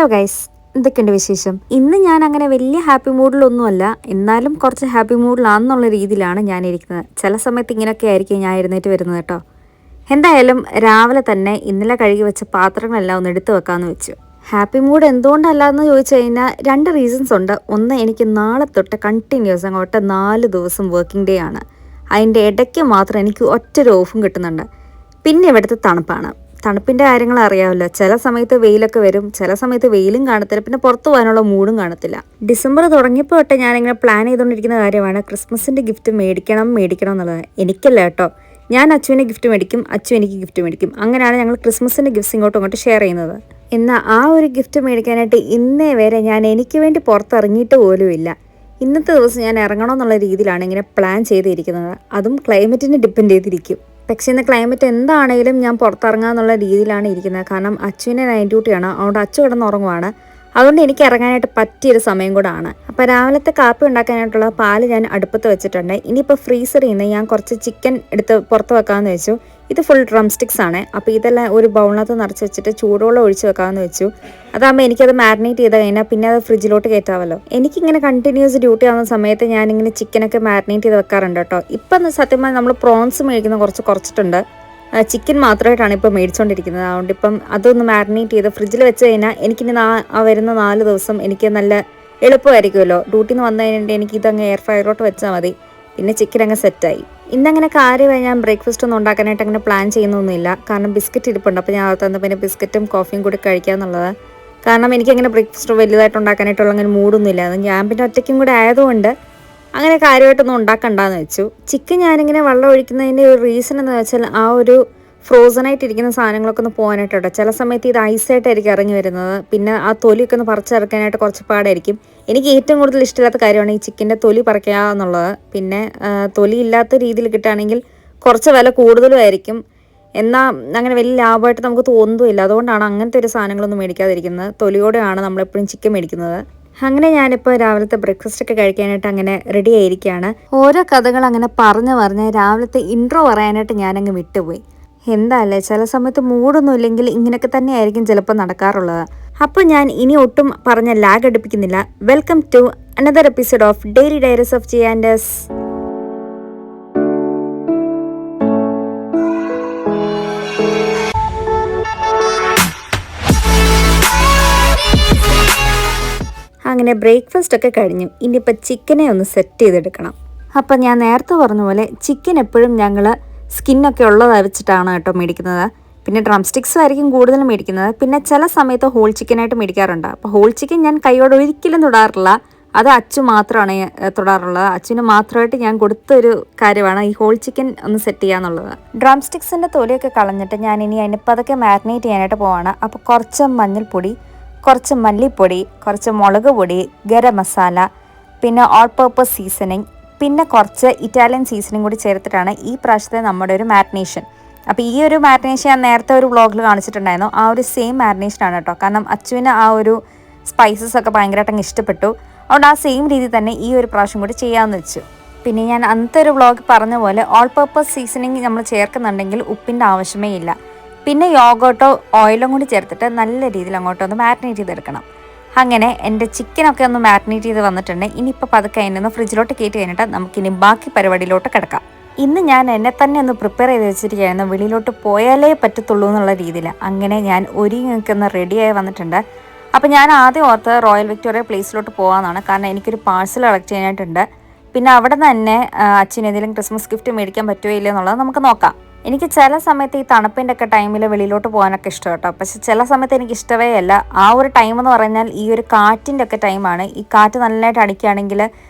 Hello guys, എന്തൊക്കെയുണ്ട് വിശേഷം? ഇന്ന് ഞാൻ അങ്ങനെ വലിയ ഹാപ്പി മൂഡിലൊന്നുമല്ല, എന്നാലും കുറച്ച് ഹാപ്പി മൂഡിലാണെന്നുള്ള രീതിയിലാണ് ഞാൻ ഇരിക്കുന്നത്. ചില സമയത്ത് ഇങ്ങനെയൊക്കെ ആയിരിക്കും ഞാൻ എഴുന്നേറ്റ് വരുന്നത് കേട്ടോ. എന്തായാലും രാവിലെ തന്നെ ഇന്നലെ കഴുകി വെച്ച പാത്രങ്ങളെല്ലാം ഒന്ന് എടുത്തു വെക്കാമെന്ന് വെച്ചു. ഹാപ്പി മൂഡ് എന്തുകൊണ്ടല്ലാന്ന് ചോദിച്ചു കഴിഞ്ഞാൽ 2 റീസൺസ് ഉണ്ട്. ഒന്ന്, എനിക്ക് നാളെ തൊട്ട് കണ്ടിന്യൂസ് അങ്ങോട്ട് 4 ദിവസം വർക്കിംഗ് ഡേ ആണ്. അതിൻ്റെ ഇടയ്ക്ക് മാത്രം എനിക്ക് ഒറ്റൊരു ഓഫും കിട്ടുന്നുണ്ട്. പിന്നെ ഇവിടുത്തെ തണുപ്പാണ്. തണുപ്പിൻ്റെ കാര്യങ്ങൾ അറിയാമല്ലോ, ചില സമയത്ത് വെയിലൊക്കെ വരും, ചില സമയത്ത് വെയിലും കാണത്തില്ല, പിന്നെ പുറത്ത് പോകാനുള്ള മൂഡും കാണത്തില്ല. ഡിസംബർ തുടങ്ങിയപ്പോൾ തൊട്ട് ഞാനിങ്ങനെ പ്ലാൻ ചെയ്തുകൊണ്ടിരിക്കുന്ന കാര്യമാണ് ക്രിസ്മസിൻ്റെ ഗിഫ്റ്റ് മേടിക്കണം എന്നുള്ളത്. എനിക്കല്ല കേട്ടോ, ഞാൻ അച്ചുവിന് ഗിഫ്റ്റ് മേടിക്കും, അച്ചു എനിക്ക് ഗിഫ്റ്റ് മേടിക്കും. അങ്ങനെയാണ് ഞങ്ങൾ ക്രിസ്മസിൻ്റെ ഗിഫ്റ്റ്സ് ഇങ്ങോട്ട് ഷെയർ ചെയ്യുന്നത്. എന്നാൽ ആ ഒരു ഗിഫ്റ്റ് മേടിക്കാനായിട്ട് ഇന്നേ വരെ ഞാൻ എനിക്ക് വേണ്ടി പുറത്തിറങ്ങിയിട്ട് പോലുമില്ല. ഇന്നത്തെ ദിവസം ഞാൻ ഇറങ്ങണമെന്നുള്ള രീതിയിലാണ് ഇങ്ങനെ പ്ലാൻ ചെയ്തിരിക്കുന്നത്. അതും ക്ലൈമറ്റിനെ ഡിപ്പെൻഡ് ചെയ്തിരിക്കും. പക്ഷേ ഇന്ന് ക്ലൈമറ്റ് എന്താണെങ്കിലും ഞാൻ പുറത്തിറങ്ങാന്നുള്ള രീതിയിലാണ് ഇരിക്കുന്നത്. കാരണം അച്ചുവിനെ നൈറ്റ് ഡ്യൂട്ടിയാണ്, അതുകൊണ്ട് അച്ചു കിടന്നുറങ്ങുവാണ്. അതുകൊണ്ട് എനിക്ക് ഇറങ്ങാനായിട്ട് പറ്റിയൊരു സമയം കൂടാണ്. അപ്പോൾ രാവിലത്തെ കാപ്പി ഉണ്ടാക്കാനായിട്ടുള്ള പാല് ഞാൻ അടുപ്പത്ത് വെച്ചിട്ടുണ്ട്. ഇനിയിപ്പോൾ ഫ്രീസറിൽ നിന്ന് ഞാൻ കുറച്ച് ചിക്കൻ എടുത്ത് പുറത്ത് വെക്കാമെന്ന് വെച്ചു. ഇത് ഫുൾ ഡ്രം സ്റ്റിക്സ് ആണ്. അപ്പോൾ ഇതെല്ലാം ഒരു ബൗളിനകത്ത് നിറച്ച് വെച്ചിട്ട് ചൂടുവെള്ളം ഒഴിച്ച് വെക്കാമെന്ന് വെച്ചു. അതാകുമ്പോൾ എനിക്കത് മാരിനേറ്റ് ചെയ്ത് കഴിഞ്ഞാൽ പിന്നെ അത് ഫ്രിഡ്ജിലോട്ട് കയറ്റാമല്ലോ. എനിക്കിങ്ങനെ കണ്ടിന്യൂസ് ഡ്യൂട്ടി ആവുന്ന സമയത്ത് ഞാനിങ്ങനെ ചിക്കനൊക്കെ മാരിനേറ്റ് ചെയ്ത് വെക്കാറുണ്ട് കേട്ടോ. ഇപ്പം സത്യമായി നമ്മൾ പ്രോൺസ് മേടിക്കുന്ന കുറച്ചിട്ടുണ്ട്. ചിക്കൻ മാത്രമായിട്ടാണ് ഇപ്പോൾ മേടിച്ചുകൊണ്ടിരിക്കുന്നത്. അതുകൊണ്ട് ഇപ്പം അതൊന്ന് മാരിനേറ്റ് ചെയ്ത് ഫ്രിഡ്ജിൽ വെച്ച് കഴിഞ്ഞാൽ എനിക്കിനി വരുന്ന 4 ദിവസം എനിക്ക് നല്ല എളുപ്പമായിരിക്കുമല്ലോ. ഡ്യൂട്ടിയിൽ നിന്ന് വന്നു കഴിഞ്ഞിട്ട് എനിക്കിതങ്ങ് എയർ ഫ്രയറിലോട്ട് വെച്ചാൽ മതി. പിന്നെ ചിക്കൻ അങ്ങ് സെറ്റായി. ഇന്നങ്ങനെ കാര്യമായി ഞാൻ ബ്രേക്ക്ഫാസ്റ്റ് ഒന്നും ഉണ്ടാക്കാനായിട്ട് അങ്ങനെ പ്ലാൻ ചെയ്യുന്നൊന്നുമില്ല. കാരണം ബിസ്ക്കറ്റ് ഇരിപ്പുണ്ട്. അപ്പോൾ ഞാൻ അകത്ത് പിന്നെ ബിസ്ക്കറ്റും കോഫിയും കൂടി കഴിക്കുക എന്നുള്ളത്. കാരണം എനിക്കങ്ങനെ ബ്രേക്ക്ഫാസ്റ്റ് വലുതായിട്ട് ഉണ്ടാക്കാനായിട്ടുള്ള അങ്ങനെ മൂടൊന്നുമില്ല. അത് ഞാൻ പിന്നെ ഒറ്റയ്ക്കും കൂടെ ആയതുകൊണ്ട് അങ്ങനെ കാര്യമായിട്ടൊന്നും ഉണ്ടാക്കണ്ടെന്ന് വെച്ചു. ചിക്കൻ ഞാനിങ്ങനെ വെള്ളം ഒഴിക്കുന്നതിൻ്റെ ഒരു റീസൺ എന്ന് വെച്ചാൽ ആ ഒരു ഫ്രോസണായിട്ടിരിക്കുന്ന സാധനങ്ങളൊക്കെ ഒന്ന് പോകാനായിട്ടോ. ചില സമയത്ത് ഇത് ഐസായിട്ടായിരിക്കും ഇറങ്ങി വരുന്നത്. പിന്നെ ആ തൊലിയൊക്കെ ഒന്ന് പറിച്ചിറക്കാനായിട്ട് കുറച്ച് പാടായിരിക്കും. എനിക്ക് ഏറ്റവും കൂടുതൽ ഇഷ്ടമില്ലാത്ത കാര്യമാണ് ഈ ചിക്കൻ്റെ തൊലി പറിക്കുക എന്നുള്ളത്. പിന്നെ തൊലി ഇല്ലാത്ത രീതിയിൽ കിട്ടുകയാണെങ്കിൽ കുറച്ച് വില കൂടുതലുമായിരിക്കും. എന്നാൽ അങ്ങനെ വലിയ ലാഭമായിട്ട് നമുക്ക് തോന്നുന്നില്ല. അതുകൊണ്ടാണ് അങ്ങനത്തെ ഒരു സാധനങ്ങളൊന്നും മേടിക്കാതിരിക്കുന്നത്. തൊലിയോടെയാണ് നമ്മളെപ്പോഴും ചിക്കൻ മേടിക്കുന്നത്. അങ്ങനെ ഞാനിപ്പോൾ രാവിലത്തെ ബ്രേക്ക്ഫാസ്റ്റ് ഒക്കെ കഴിക്കാനായിട്ട് അങ്ങനെ റെഡി ആയിരിക്കുകയാണ്. ഓരോ കഥകൾ അങ്ങനെ പറഞ്ഞ് രാവിലത്തെ ഇൻട്രോ പറയാനായിട്ട് ഞാനങ്ങ് വിട്ടുപോയി. എന്താല്ലേ, ചില സമയത്ത് മൂടൊന്നും ഇല്ലെങ്കിൽ ഇങ്ങനെയൊക്കെ തന്നെയായിരിക്കും ചിലപ്പോൾ നടക്കാറുള്ളത്. അപ്പോൾ ഞാൻ ഇനി ഒട്ടും പറഞ്ഞ ലാഗ് അടുപ്പിക്കുന്നില്ല. Welcome to another episode of daily diaries of ജിയാൻഡസ്. അങ്ങനെ ബ്രേക്ക്ഫാസ്റ്റ് ഒക്കെ കഴിഞ്ഞു. ഇനിയിപ്പോൾ ചിക്കനെ ഒന്ന് സെറ്റ് ചെയ്തെടുക്കണം. അപ്പം ഞാൻ നേരത്തെ പറഞ്ഞ പോലെ ചിക്കൻ എപ്പോഴും ഞങ്ങൾ സ്കിന്നൊക്കെ ഉള്ളതായി വെച്ചിട്ടാണ് കേട്ടോ മേടിക്കുന്നത്. പിന്നെ ഡ്രം സ്റ്റിക്സും ആയിരിക്കും കൂടുതലും മേടിക്കുന്നത്. പിന്നെ ചില സമയത്ത് ഹോൾ ചിക്കനായിട്ട് മേടിക്കാറുണ്ട്. അപ്പോൾ ഹോൾ ചിക്കൻ ഞാൻ കൈയോടെ ഒരിക്കലും തൊടാറില്ല. അത് അച്ചു മാത്രമാണ് തൊടാറുള്ളത്. അച്ചുവിന് മാത്രമായിട്ട് ഞാൻ കൊടുത്തൊരു കാര്യമാണ് ഈ ഹോൾ ചിക്കൻ ഒന്ന് സെറ്റ് ചെയ്യാന്നുള്ളത്. ഡ്രം സ്റ്റിക്സിൻ്റെ തൊലിയൊക്കെ കളഞ്ഞിട്ട് ഞാൻ ഇനി അതിന് പതൊക്കെ മാരിനേറ്റ് ചെയ്യാനായിട്ട് പോവാണ്. അപ്പോൾ കുറച്ച് മഞ്ഞൾപ്പൊടി, കുറച്ച് മല്ലിപ്പൊടി, കുറച്ച് മുളക് പൊടി, ഗരം മസാല, പിന്നെ ഓൾ പർപ്പസ് സീസണിങ്, പിന്നെ കുറച്ച് ഇറ്റാലിയൻ സീസണിങ് കൂടി ചേർത്തിട്ടാണ് ഈ പ്രാവശ്യത്തെ നമ്മുടെ ഒരു മാരിനേഷൻ. അപ്പോൾ ഈ ഒരു മാരിനേഷൻ ഞാൻ നേരത്തെ ഒരു വ്ളോഗിൽ കാണിച്ചിട്ടുണ്ടായിരുന്നു. ആ ഒരു സെയിം മാരിനേഷനാണ് കേട്ടോ. കാരണം അച്ചുവിന് ആ ഒരു സ്പൈസസ് ഒക്കെ ഭയങ്കരമായിട്ട് അങ്ങ് ഇഷ്ടപ്പെട്ടു. അതുകൊണ്ട് ആ സെയിം രീതി തന്നെ ഈ ഒരു പ്രാവശ്യം കൂടി ചെയ്യാമെന്ന് വെച്ചു. പിന്നെ ഞാൻ അന്നത്തെ ഒരു വ്ളോഗ് പറഞ്ഞ പോലെ ഓൾ പർപ്പസ് സീസണിങ് നമ്മൾ ചേർക്കുന്നുണ്ടെങ്കിൽ ഉപ്പിൻ്റെ ആവശ്യമേ ഇല്ല. പിന്നെ യോഗോട്ടോ ഓയിലും കൂടി ചേർത്തിട്ട് നല്ല രീതിയിൽ അങ്ങോട്ടൊന്ന് മാരിനേറ്റ് ചെയ്തെടുക്കണം. അങ്ങനെ എൻ്റെ ചിക്കനൊക്കെ ഒന്ന് മാരിനേറ്റ് ചെയ്ത് വന്നിട്ടുണ്ട്. ഇനിയിപ്പോൾ പതുക്കെ അതിനൊന്ന് ഫ്രിഡ്ജിലോട്ട് കയറ്റി കഴിഞ്ഞിട്ട് നമുക്കിനി ബാക്കി പരിപാടിയിലോട്ട് കിടക്കാം. ഇന്ന് ഞാൻ എന്നെ തന്നെ ഒന്ന് പ്രിപ്പയർ ചെയ്ത് വെച്ചിരിക്കുകയായിരുന്നു. വെളിയിലോട്ട് പോയാലേ പറ്റത്തുള്ളൂ എന്നുള്ള രീതിയിൽ. അങ്ങനെ ഞാൻ ഒരുങ്ങി റെഡിയായി വന്നിട്ടുണ്ട്. അപ്പോൾ ഞാൻ ആദ്യം ഓർത്ത് റോയൽ വിക്ടോറിയ പ്ലേസിലോട്ട് പോകാമെന്നാണ്. കാരണം എനിക്കൊരു പാഴ്സൽ കളക്ട് ചെയ്യാനായിട്ടുണ്ട്. പിന്നെ അവിടെ തന്നെ അച്ഛന് എന്തെങ്കിലും ക്രിസ്മസ് ഗിഫ്റ്റ് മേടിക്കാൻ പറ്റുമോ ഇല്ല എന്നുള്ളത് നമുക്ക് നോക്കാം. എനിക്ക് ചില സമയത്ത് ഈ തണുപ്പിൻ്റെ ഒക്കെ ടൈമിൽ വെളിയിലോട്ട് പോകാനൊക്കെ ഇഷ്ടം കേട്ടോ. പക്ഷെ ചില സമയത്ത് എനിക്ക് ഇഷ്ടമേ അല്ല. ആ ഒരു ടൈം എന്ന് പറഞ്ഞാൽ ഈ ഒരു കാറ്റിൻ്റെ ഒക്കെ ടൈമാണ്. ഈ കാറ്റ് നല്ലതായിട്ട് അടിക്കുകയാണെങ്കിൽ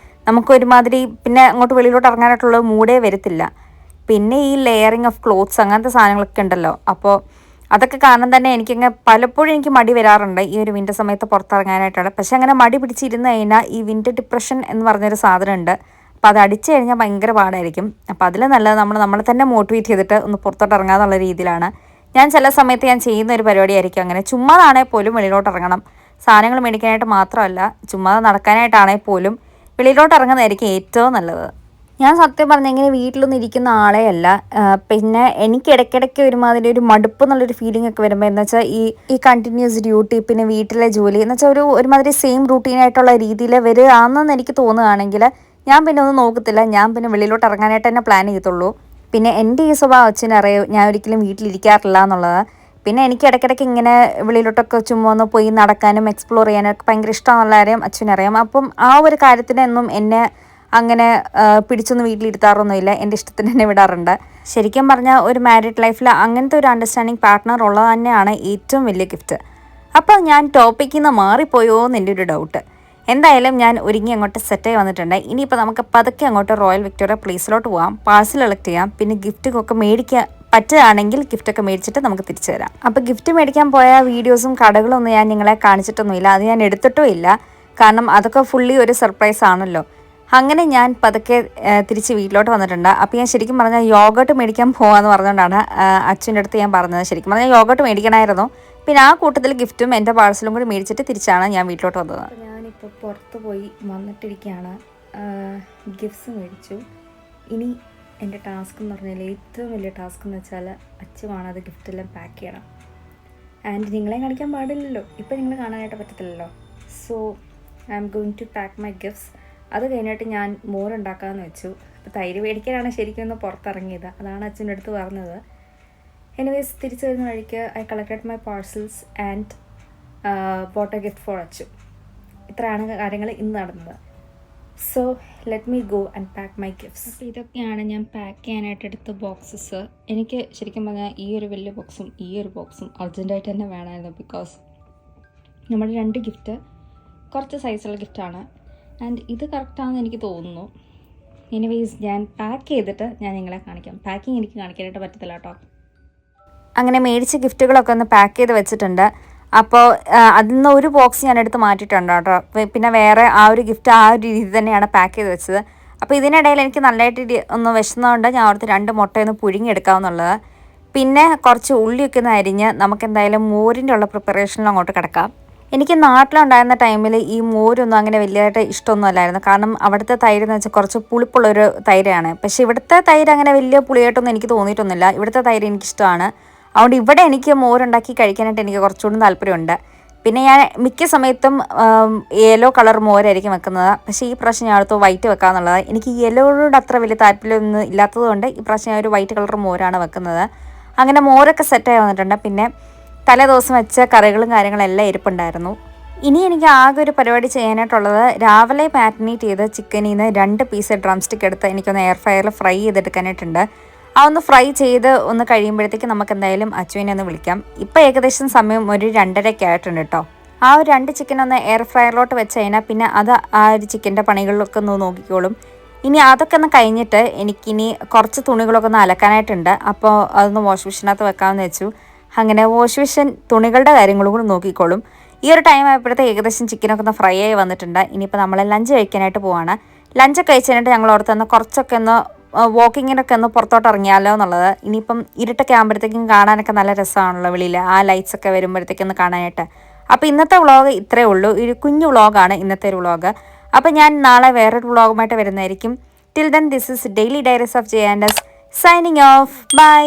നമുക്കൊരുമാതിരി പിന്നെ അങ്ങോട്ട് വെളിയിലോട്ട് ഇറങ്ങാനായിട്ടുള്ള മൂഡേ വരത്തില്ല. പിന്നെ ഈ ലെയറിങ് ഓഫ് ക്ലോത്ത്സ് അങ്ങനത്തെ സാധനങ്ങളൊക്കെ ഉണ്ടല്ലോ. അപ്പോൾ അതൊക്കെ കാരണം തന്നെ പലപ്പോഴും എനിക്ക് മടി വരാറുണ്ട് ഈ ഒരു വിൻ്റർ സമയത്ത് പുറത്തിറങ്ങാനായിട്ടാണ്. പക്ഷെ അങ്ങനെ മടി പിടിച്ചിരുന്ന് കഴിഞ്ഞാൽ ഈ വിൻ്റർ ഡിപ്രഷൻ എന്ന് പറഞ്ഞൊരു സാധനമുണ്ട്. അപ്പോൾ അത് അടിച്ചു കഴിഞ്ഞാൽ ഭയങ്കര പാടായിരിക്കും. അപ്പോൾ അതിൽ നല്ലത് നമ്മളെ തന്നെ മോട്ടിവേറ്റ് ചെയ്തിട്ട് ഒന്ന് പുറത്തോട്ട് ഇറങ്ങാന്നുള്ള രീതിയിലാണ് ഞാൻ ചില സമയത്ത് ഞാൻ ചെയ്യുന്ന ഒരു പരിപാടിയായിരിക്കും. അങ്ങനെ ചുമ്മാതാണെങ്കിൽ പോലും വെളിയിലോട്ട് ഇറങ്ങണം. സാധനങ്ങൾ മേടിക്കാനായിട്ട് മാത്രമല്ല, ചുമ്മാ നടക്കാനായിട്ടാണെങ്കിൽ പോലും വെളിയിലോട്ട് ഇറങ്ങുന്നതായിരിക്കും ഏറ്റവും നല്ലത്. ഞാൻ സത്യം പറഞ്ഞാൽ ഇങ്ങനെ വീട്ടിലൊന്നും ഇരിക്കുന്ന ആളേ അല്ല. പിന്നെ എനിക്ക് ഇടയ്ക്കിടയ്ക്ക് ഒരുമാതിരി ഒരു മടുപ്പ് എന്നുള്ളൊരു ഫീലിംഗ് ഒക്കെ വരുമ്പോൾ എന്ന് വെച്ചാൽ ഈ കണ്ടിന്യൂസ് ഡ്യൂട്ടി പിന്നെ വീട്ടിലെ ജോലി എന്ന് വെച്ചാൽ ഒരുമാതിരി സെയിം റൂട്ടീനായിട്ടുള്ള രീതിയിൽ വരികയാണെന്ന് എനിക്ക് തോന്നുകയാണെങ്കിൽ ഞാൻ പിന്നെ ഒന്നും നോക്കത്തില്ല. ഞാൻ പിന്നെ വെളിയിലോട്ട് ഇറങ്ങാനായിട്ട് തന്നെ പ്ലാൻ ചെയ്യത്തുള്ളൂ. പിന്നെ എൻ്റെ ഈ സ്വഭാവം അച്ഛനറിയാം, ഞാൻ ഒരിക്കലും വീട്ടിലിരിക്കാറില്ല എന്നുള്ളത്. പിന്നെ എനിക്ക് ഇടയ്ക്കിടയ്ക്ക് ഇങ്ങനെ വെളിയിലോട്ടൊക്കെ ചുമ്മാ ഒന്ന് പോയി നടക്കാനും എക്സ്പ്ലോർ ചെയ്യാനൊക്കെ ഭയങ്കര ഇഷ്ടമാണെന്നുള്ള കാര്യം അച്ഛനറിയാം. അപ്പം ആ ഒരു കാര്യത്തിനൊന്നും എന്നെ അങ്ങനെ പിടിച്ചൊന്നും വീട്ടിലിരുത്താറൊന്നുമില്ല. എൻ്റെ ഇഷ്ടത്തിന് തന്നെ വിടാറുണ്ട്. ശരിക്കും പറഞ്ഞാൽ ഒരു മാരീഡ് ലൈഫിൽ അങ്ങനത്തെ ഒരു അണ്ടർസ്റ്റാൻഡിങ് പാർട്ട്ണർ ഉള്ളത് തന്നെയാണ് ഏറ്റവും വലിയ ഗിഫ്റ്റ്. അപ്പോൾ ഞാൻ ടോപ്പിക്കിൽ നിന്ന് മാറിപ്പോയോ എന്ന് എൻ്റെ ഒരു ഡൗട്ട്. എന്തായാലും ഞാൻ ഒരുങ്ങി അങ്ങോട്ട് സെറ്റായി വന്നിട്ടുണ്ട്. ഇനിയിപ്പോൾ നമുക്ക് പതുക്കെ അങ്ങോട്ട് റോയൽ വിക്ടോറിയ പ്ലേസിലോട്ട് പോകാം, പാഴ്സൽ കളക്ട് ചെയ്യാം, പിന്നെ ഗിഫ്റ്റൊക്കെ മേടിക്കാൻ പറ്റുകയാണെങ്കിൽ ഗിഫ്റ്റൊക്കെ മേടിച്ചിട്ട് നമുക്ക് തിരിച്ചു തരാം. അപ്പോൾ ഗിഫ്റ്റ് മേടിക്കാൻ പോയ വീഡിയോസും കടകളും ഒന്നും ഞാൻ നിങ്ങളെ കാണിച്ചിട്ടൊന്നുമില്ല. അത് ഞാൻ എടുത്തിട്ടും ഇല്ല, കാരണം അതൊക്കെ ഫുള്ളി ഒരു സർപ്രൈസ് ആണല്ലോ. അങ്ങനെ ഞാൻ പതുക്കെ തിരിച്ച് വീട്ടിലോട്ട് വന്നിട്ടുണ്ട്. അപ്പോൾ ഞാൻ ശരിക്കും പറഞ്ഞാൽ യോഗട്ട് മേടിക്കാൻ പോകാമെന്ന് പറഞ്ഞുകൊണ്ടാണ് അച്ഛൻ്റെ അടുത്ത് ഞാൻ പറഞ്ഞത്. ശരിക്കും പറഞ്ഞാൽ യോഗട്ട് മേടിക്കണമായിരുന്നു. പിന്നെ ആ കൂട്ടത്തിൽ ഗിഫ്റ്റും എൻ്റെ പാഴ്സലും കൂടി മേടിച്ചിട്ട് തിരിച്ചാണ് ഞാൻ വീട്ടിലോട്ട് വന്നത്. ഞാനിപ്പോൾ പുറത്ത് പോയി വന്നിട്ടിരിക്കുകയാണ്. ഗിഫ്റ്റ്സ് മേടിച്ചു. ഇനി എൻ്റെ ടാസ്ക് എന്ന് പറഞ്ഞാൽ ഏറ്റവും വലിയ ടാസ്ക് എന്ന് വെച്ചാൽ അച്ഛനാണ് അത് ഗിഫ്റ്റെല്ലാം പാക്ക് ചെയ്യണം. ആൻഡ് നിങ്ങളെ കാണിക്കാൻ പാടില്ലല്ലോ, ഇപ്പം നിങ്ങൾ കാണാനായിട്ട് പറ്റത്തില്ലല്ലോ. So I am going to pack my gifts. അത് കഴിഞ്ഞിട്ട് ഞാൻ മോരുണ്ടാക്കാമെന്ന് വെച്ചു. അപ്പോൾ തൈര് മേടിക്കാനാണ് ശരിക്കും ഒന്ന് പുറത്തിറങ്ങിയത്. അതാണ് അച്ഛൻ്റെ അടുത്ത് പറഞ്ഞത്. എനിവേസ് തിരിച്ചു വരുന്ന വഴിക്ക് I collected my parcels and bought a gift for Achu. ഇത്രയാണ് കാര്യങ്ങൾ ഇന്ന് നടന്നത്. So let me go and pack my gifts. അപ്പോൾ ഇതൊക്കെയാണ് ഞാൻ പാക്ക് ചെയ്യാനായിട്ട് എടുത്ത ബോക്സസ്. എനിക്ക് ശരിക്കും പറഞ്ഞാൽ ഈ ഒരു വലിയ ബോക്സും ഈ ഒരു ബോക്സും അർജൻറ്റായിട്ട് തന്നെ വേണമായിരുന്നു. ബിക്കോസ് നമ്മുടെ 2 ഗിഫ്റ്റ് കുറച്ച് സൈസുള്ള ഗിഫ്റ്റാണ്. ആൻഡ് ഇത് കറക്റ്റാണെന്ന് എനിക്ക് തോന്നുന്നു. എനിവേസ് ഞാൻ പാക്ക് ചെയ്തിട്ട് ഞാൻ നിങ്ങളെ കാണിക്കാം. പാക്കിങ് എനിക്ക് കാണിക്കാനായിട്ട് പറ്റത്തില്ല കേട്ടോ. അങ്ങനെ മേടിച്ച ഗിഫ്റ്റുകളൊക്കെ ഒന്ന് പാക്ക് ചെയ്ത് വെച്ചിട്ടുണ്ട്. അപ്പോൾ അതിൽ നിന്ന് ഒരു ബോക്സ് ഞാൻ എടുത്ത് മാറ്റിയിട്ടുണ്ട് കേട്ടോ. പിന്നെ വേറെ ആ ഒരു ഗിഫ്റ്റ് ആ ഒരു രീതി തന്നെയാണ് പാക്ക് ചെയ്ത് വെച്ചത്. അപ്പോൾ ഇതിനിടയിൽ എനിക്ക് നല്ലതായിട്ട് ഒന്ന് വിശന്നതുകൊണ്ട് ഞാൻ അവിടുത്തെ 2 മുട്ടയൊന്ന് പുഴുങ്ങിയെടുക്കാമെന്നുള്ളത്. പിന്നെ കുറച്ച് ഉള്ളിയൊക്കെ ഒന്ന് അരിഞ്ഞ് നമുക്ക് എന്തായാലും മോരിൻ്റെ ഉള്ള പ്രിപ്പറേഷനിൽ അങ്ങോട്ട് കിടക്കാം. എനിക്ക് നാട്ടിലുണ്ടായിരുന്ന ടൈമിൽ ഈ മോരൊന്നും അങ്ങനെ വലിയതായിട്ട് ഇഷ്ടമൊന്നും അല്ലായിരുന്നു. കാരണം അവിടുത്തെ തൈര് എന്ന് വെച്ചാൽ കുറച്ച് പുളിപ്പുള്ളൊരു തൈരാണ്. പക്ഷേ ഇവിടുത്തെ തൈര് അങ്ങനെ വലിയ പുളിയായിട്ടൊന്നും എനിക്ക് തോന്നിയിട്ടൊന്നുമില്ല. ഇവിടുത്തെ തൈര് എനിക്കിഷ്ടമാണ്. അതുകൊണ്ട് ഇവിടെ എനിക്ക് മോരുണ്ടാക്കി കഴിക്കാനായിട്ട് എനിക്ക് കുറച്ചുകൂടി താല്പര്യമുണ്ട്. പിന്നെ ഞാൻ മിക്ക സമയത്തും യെല്ലോ കളർ മോരായിരിക്കും വെക്കുന്നത്. പക്ഷേ ഈ പ്രാവശ്യം ഞാൻ അടുത്ത് വൈറ്റ് വെക്കാമെന്നുള്ളത്. എനിക്ക് യെല്ലോയോട് അത്ര വലിയ താല്പര്യമൊന്നും ഇല്ലാത്തതുകൊണ്ട് ഈ പ്രാവശ്യം ഞാൻ ഒരു വൈറ്റ് കളർ മോരാണ് വെക്കുന്നത്. അങ്ങനെ മോരൊക്കെ സെറ്റായി വന്നിട്ടുണ്ട്. പിന്നെ തലേ ദിവസം വെച്ച കറികളും കാര്യങ്ങളെല്ലാം ഇരിപ്പുണ്ടായിരുന്നു. ഇനി എനിക്ക് ആകെ ഒരു പരിപാടി ചെയ്യാനായിട്ടുള്ളത് രാവിലെ മാരിനേറ്റ് ചെയ്ത് ചിക്കനിൽ നിന്ന് 2 പീസ് ഡ്രം സ്റ്റിക്ക് എടുത്ത് എനിക്കൊന്ന് എയർ ഫ്രയറിൽ ഫ്രൈ ചെയ്തെടുക്കാനായിട്ടുണ്ട്. ആ ഒന്ന് ഫ്രൈ ചെയ്ത് ഒന്ന് കഴിയുമ്പോഴത്തേക്ക് നമുക്ക് എന്തായാലും അച്ചുവിനെ ഒന്ന് വിളിക്കാം. ഇപ്പോൾ ഏകദേശം സമയം ഒരു 2:30 ആയിട്ടുണ്ട് കേട്ടോ. ആ ഒരു 2 ചിക്കൻ ഒന്ന് എയർ ഫ്രയറിലോട്ട് വെച്ച് കഴിഞ്ഞാൽ പിന്നെ അത് ആ ഒരു ചിക്കൻ്റെ പണികളിലൊക്കെ ഒന്ന് നോക്കിക്കോളും. ഇനി അതൊക്കെ ഒന്ന് കഴിഞ്ഞിട്ട് എനിക്കിനി കുറച്ച് തുണികളൊക്കെ ഒന്ന് അലക്കാനായിട്ടുണ്ട്. അപ്പോൾ അതൊന്ന് വാഷ് മെഷീനകത്ത് വെക്കാമെന്ന് വെച്ചു. അങ്ങനെ വാഷ് മെഷീൻ തുണികളുടെ കാര്യങ്ങളും കൂടി നോക്കിക്കോളും. ഈ ഒരു ടൈം ആയപ്പോഴത്തെ ഏകദേശം ചിക്കനൊക്കെ ഒന്ന് ഫ്രൈ ആയി വന്നിട്ടുണ്ട്. ഇനിയിപ്പോൾ നമ്മൾ ലഞ്ച് കഴിക്കാനായിട്ട് പോവാണ്. ലഞ്ചൊക്കെ കഴിച്ചതിനായിട്ട് ഞങ്ങൾ ഓർത്ത് തന്നെ കുറച്ചൊക്കെ ഒന്ന് വാക്കിങ്ങിനൊക്കെ ഒന്ന് പുറത്തോട്ട് ഇറങ്ങിയാലോ എന്നുള്ളത്. ഇനിയിപ്പം ഇരുട്ടൊക്കെ ആകുമ്പോഴത്തേക്കും കാണാനൊക്കെ നല്ല രസമാണല്ലോ വെളിയിൽ, ആ ലൈറ്റ്സൊക്കെ വരുമ്പോഴത്തേക്കൊന്ന് കാണാനായിട്ട്. അപ്പോൾ ഇന്നത്തെ വ്ളോഗ് ഇത്രയേ ഉള്ളൂ. ഒരു കുഞ്ഞു വ്ളോഗാണ് ഇന്നത്തെ ഒരു വ്ളോഗ്. അപ്പോൾ ഞാൻ നാളെ വേറൊരു വ്ളോഗുമായിട്ട് വരുന്നതായിരിക്കും. Till then this is daily diaries of J and S signing off. By.